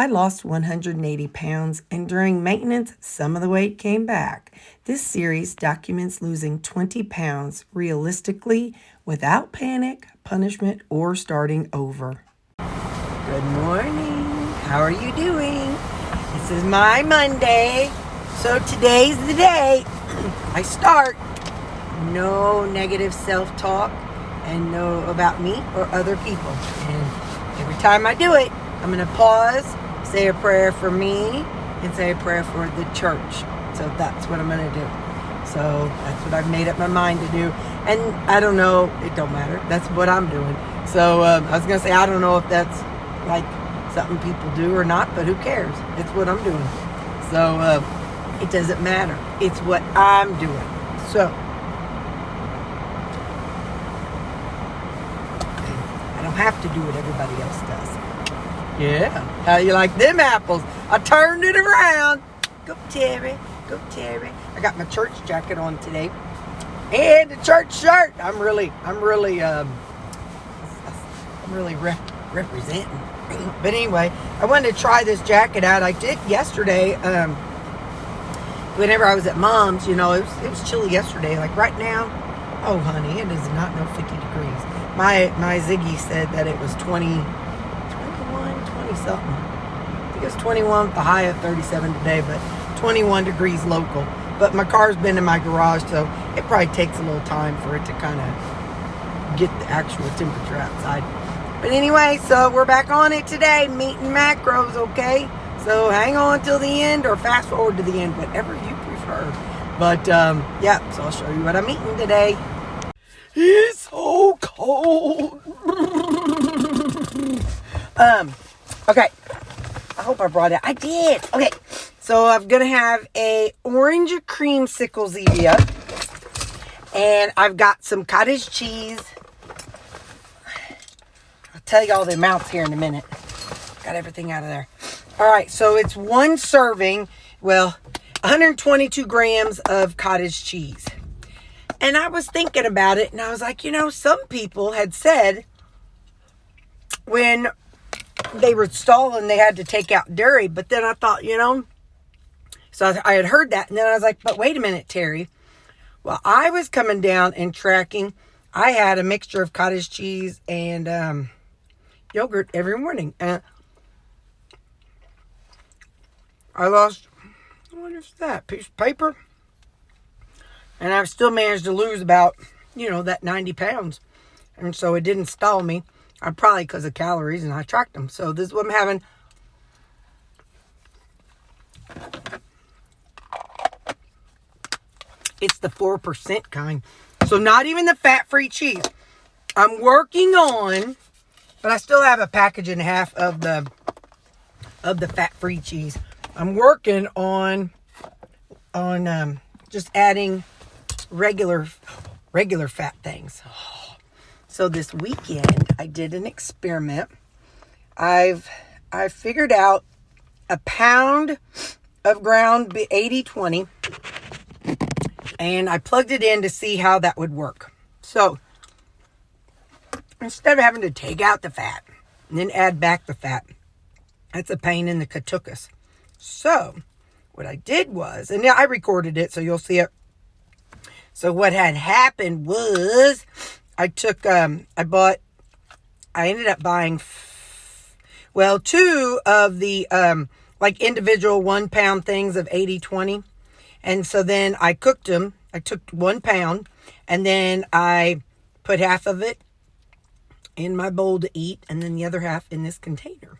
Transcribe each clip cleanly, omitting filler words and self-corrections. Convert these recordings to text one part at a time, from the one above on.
I lost 180 pounds, and during maintenance, some of the weight came back. This series documents losing 20 pounds realistically without panic, punishment, or starting over. Good morning. How are you doing? This is my Monday. So today's the day I start. No negative self-talk and no about me or other people. And every time I do it, I'm going to pause, say a prayer for me, and say a prayer for the church. So that's what I'm going to do. So that's what I've made up my mind to do. And I don't know, it don't matter. That's what I'm doing. So I was going to say, I don't know if that's like something people do or not, but who cares? It's what I'm doing. So it doesn't matter. It's what I'm doing. So I don't have to do what everybody else does. Yeah. How you like them apples? I turned it around. Go Terri. Go Terri. I got my church jacket on today. And the church shirt. I'm really representing. But anyway, I wanted to try this jacket out. I did yesterday. Whenever I was at Mom's, you know, it was chilly yesterday. Like right now, oh honey, it is not no 50 degrees. My Ziggy said that it was 20 something. I think it was 21 with the high of 37 today, but 21 degrees local. But my car's been in my garage, so it probably takes a little time for it to kind of get the actual temperature outside. But anyway, so we're back on it today, meat and macros, okay? So hang on till the end or fast forward to the end, whatever you prefer. But yeah, so I'll show you what I'm eating today. It's so cold. Okay, I hope I brought it. I did. Okay, so I'm going to have a orange creamsicle Zevia. And I've got some cottage cheese. I'll tell you all the amounts here in a minute. Got everything out of there. All right, so it's one serving, 122 grams of cottage cheese. And I was thinking about it, and I was like, you know, some people had said when they were stalling, they had to take out dairy. But then I thought, you know, so I had heard that. And then I was like, but wait a minute, Terri. Well, I was coming down and tracking. I had a mixture of cottage cheese and yogurt every morning. And I lost, what is that, piece of paper? And I've still managed to lose about, you know, that 90 pounds. And so it didn't stall me. Probably because of calories, and I tracked them. So this is what I'm having. It's the 4% kind. So not even the fat-free cheese. I'm working on, but I still have a package and a half of the fat-free cheese. I'm working on just adding regular fat things. So this weekend, I did an experiment. I've figured out a pound of ground 80-20, and I plugged it in to see how that would work. So instead of having to take out the fat and then add back the fat, that's a pain in the katukas. So what I did was, and I recorded it, so you'll see it. So what had happened was, I ended up buying, 2 of the, individual 1 pound things of 80-20. And so then I cooked them. I took 1 pound and then I put half of it in my bowl to eat and then the other half in this container.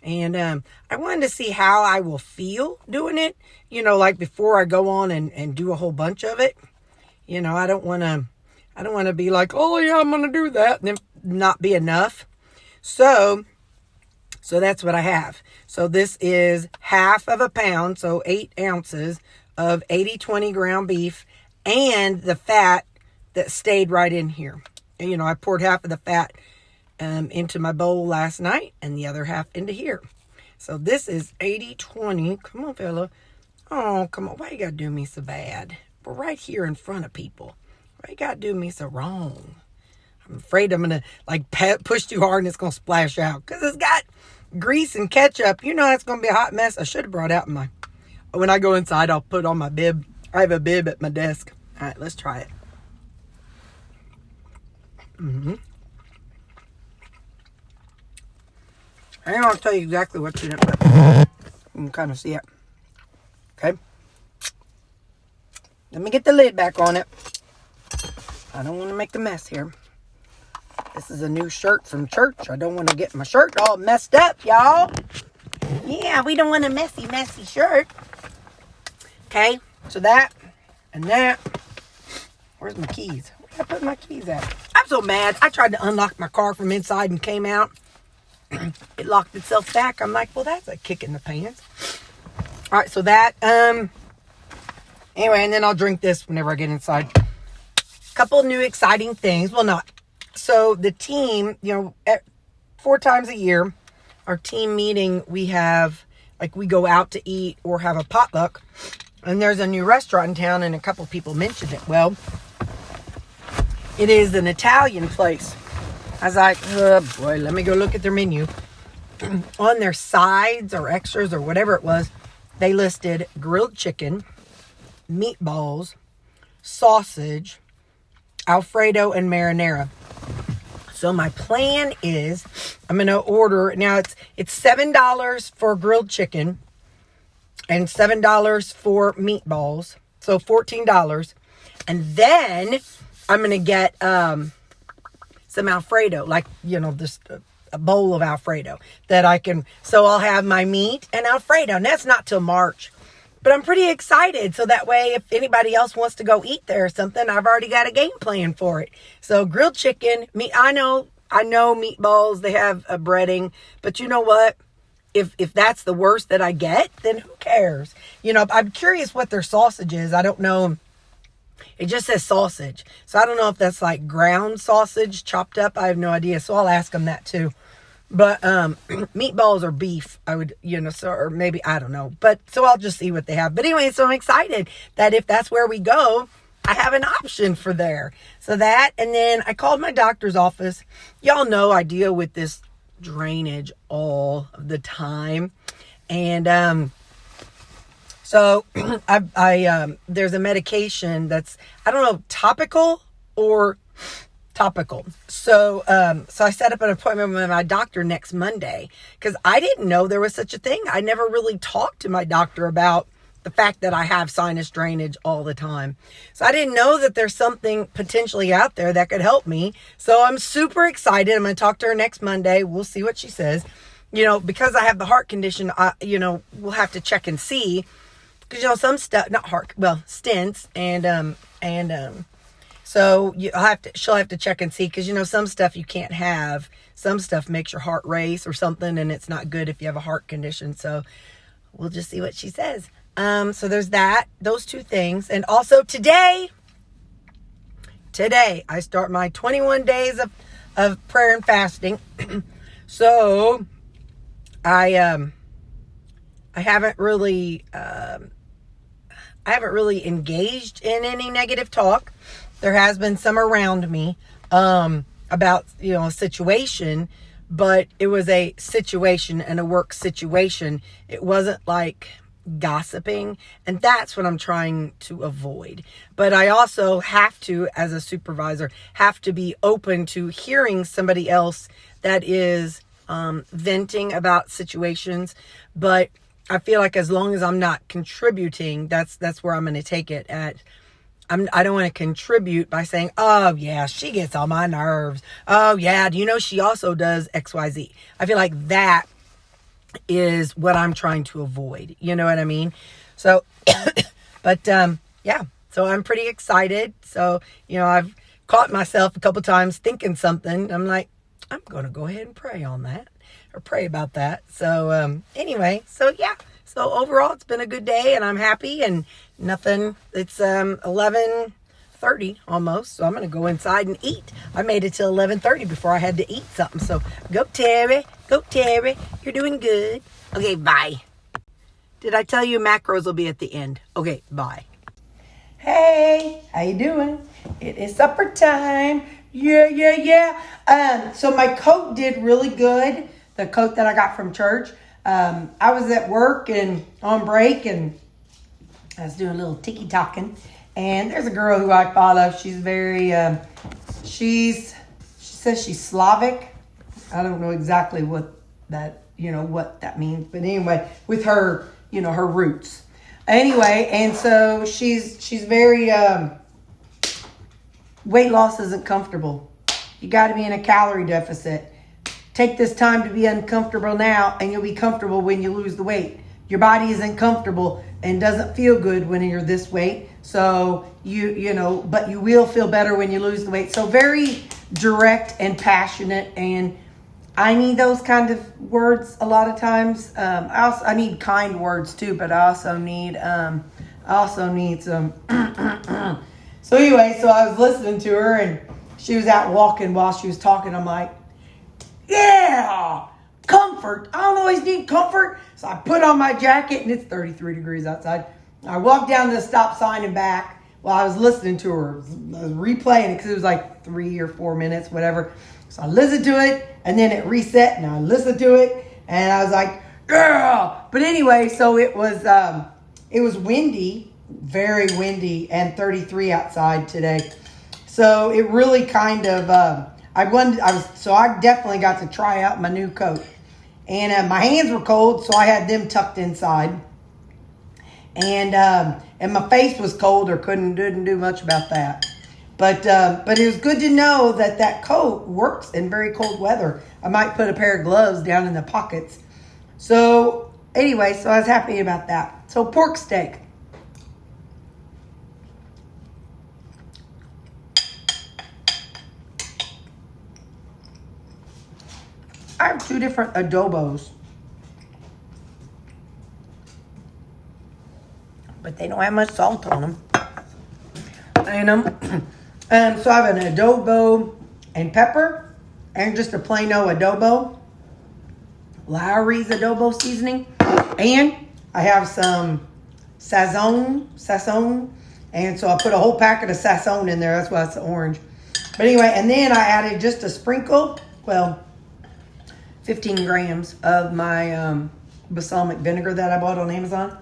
And, I wanted to see how I will feel doing it, you know, like before I go on and do a whole bunch of it. You know, I don't want to be like, oh yeah, I'm going to do that and then not be enough. So that's what I have. So this is half of a pound, so 8 ounces of 80-20 ground beef and the fat that stayed right in here. And, you know, I poured half of the fat into my bowl last night and the other half into here. So this is 80-20. Come on, fella. Oh, come on. Why you got to do me so bad? We're right here in front of people. Why you got to do me so wrong? I'm afraid I'm going to push too hard and it's going to splash out. Because it's got grease and ketchup. You know that's going to be a hot mess. I should have brought out my... When I go inside, I'll put on my bib. I have a bib at my desk. All right, let's try it. I don't want to tell you exactly what's in it, but you can kind of see it. Okay. Let me get the lid back on it. I don't want to make a mess here. This is a new shirt from church. I don't want to get my shirt all messed up, y'all. Yeah, we don't want a messy shirt. Okay, so that and that. Where's my keys? Where did I put my keys at? I'm so mad. I tried to unlock my car from inside and came out. It locked itself back. I'm like, well, that's a kick in the pants. All right, so that, anyway, and then I'll drink this whenever I get inside. Couple new exciting things. Well, not. So the team, 4 times a year, our team meeting, we have, like, we go out to eat or have a potluck. And there's a new restaurant in town, and a couple people mentioned it. Well, it is an Italian place. I was like, oh boy, let me go look at their menu. On their sides or extras or whatever it was, they listed grilled chicken, meatballs, sausage, Alfredo, and marinara. So my plan is I'm going to order, now it's $7 for grilled chicken and $7 for meatballs. So $14. And then I'm going to get some Alfredo, like, just a bowl of Alfredo that I can, so I'll have my meat and Alfredo. And that's not till March. But I'm pretty excited. So that way, if anybody else wants to go eat there or something, I've already got a game plan for it. So grilled chicken, I know meatballs, they have a breading, but you know what? If that's the worst that I get, then who cares? I'm curious what their sausage is. I don't know. It just says sausage. So I don't know if that's like ground sausage chopped up. I have no idea. So I'll ask them that too. But meatballs or beef, I would, or maybe, I don't know. But so I'll just see what they have. But anyway, so I'm excited that if that's where we go, I have an option for there. So that, and then I called my doctor's office. Y'all know I deal with this drainage all the time. And so there's a medication that's, I don't know, topical. So I set up an appointment with my doctor next Monday because I didn't know there was such a thing. I never really talked to my doctor about the fact that I have sinus drainage all the time. So I didn't know that there's something potentially out there that could help me. So I'm super excited. I'm going to talk to her next Monday. We'll see what she says. Because I have the heart condition, we'll have to check and see. Because, some stuff, not heart, well, stents so she'll have to check and see, because, some stuff you can't have. Some stuff makes your heart race or something, and it's not good if you have a heart condition. So we'll just see what she says. So there's those 2 things. And also today I start my 21 days of prayer and fasting. So I haven't really engaged in any negative talk. There has been some around me about, a situation, but it was a situation and a work situation. It wasn't like gossiping, and that's what I'm trying to avoid. But I also have to, as a supervisor, have to be open to hearing somebody else that is venting about situations. But I feel like as long as I'm not contributing, that's where I'm going to take it at. I don't want to contribute by saying, oh yeah, she gets on my nerves. Oh yeah, she also does XYZ. I feel like that is what I'm trying to avoid. You know what I mean? So, but yeah, so I'm pretty excited. So, I've caught myself a couple times thinking something. I'm like, I'm going to go ahead and pray on that, or pray about that. So anyway, so yeah. So overall, it's been a good day, and I'm happy, and nothing. It's 11:30 almost, so I'm going to go inside and eat. I made it till 11:30 before I had to eat something. So go Terri, you're doing good. Okay, bye. Did I tell you macros will be at the end? Okay, bye. Hey, how you doing? It is supper time. Yeah. So my coat did really good. the coat that I got from church. I was at work and on break, and I was doing a little tiki-talking. And there's a girl who I follow. She's very, she says she's Slavic. I don't know exactly what that means. But anyway, with her, her roots. Anyway, and so she's very, weight loss isn't comfortable. You got to be in a calorie deficit. Take this time to be uncomfortable now, and you'll be comfortable when you lose the weight. Your body isn't comfortable and doesn't feel good when you're this weight. So but you will feel better when you lose the weight. So very direct and passionate, and I need those kind of words a lot of times. I need kind words too, but I also need some. So anyway, so I was listening to her, and she was out walking while she was talking. I'm like, yeah, comfort. I don't always need comfort. So I put on my jacket, and it's 33 degrees outside. I walked down the stop sign and back while I was listening to her. I was replaying it because it was like 3 or 4 minutes, whatever. So I listened to it, and then it reset, and I listened to it, and I was like, girl. But anyway, so it was windy, very windy, and 33 outside today. So it really kind of, I definitely got to try out my new coat. And my hands were cold, so I had them tucked inside. And my face was cold, or didn't do much about that. But it was good to know that coat works in very cold weather. I might put a pair of gloves down in the pockets. So anyway, so I was happy about that. So pork steak. I have 2 different adobos, but they don't have much salt on them. And so I have an adobo and pepper, and just a plain old adobo, Lowry's adobo seasoning, and I have some sazon, and so I put a whole packet of sazon in there. That's why it's orange. But anyway, and then I added just a sprinkle, 15 grams of my balsamic vinegar that I bought on Amazon.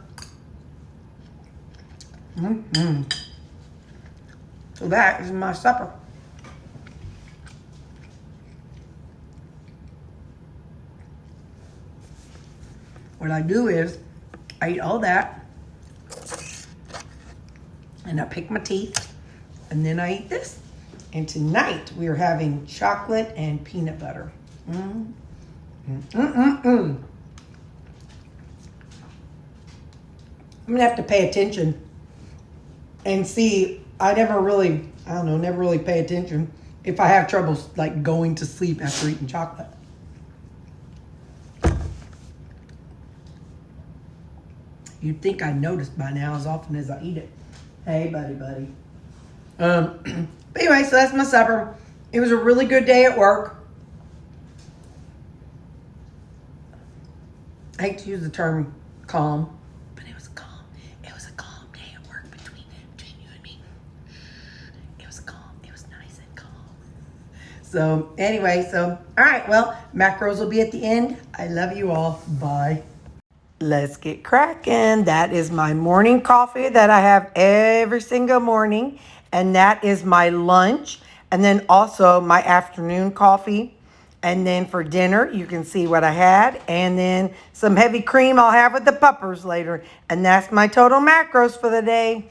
So that is my supper. What I do is I eat all that, and I pick my teeth, and then I eat this. And tonight we are having chocolate and peanut butter. I'm gonna have to pay attention and see. I never really pay attention if I have trouble like going to sleep after eating chocolate. You'd think I noticed by now as often as I eat it. Hey, buddy. But anyway, so that's my supper. It was a really good day at work. I hate to use the term calm, but it was calm. It was a calm day at work between you and me. It was calm. It was nice and calm. So anyway, all right. Well, macros will be at the end. I love you all. Bye. Let's get cracking. That is my morning coffee that I have every single morning. And that is my lunch. And then also my afternoon coffee. And then for dinner, you can see what I had. And then some heavy cream I'll have with the puppers later. And that's my total macros for the day.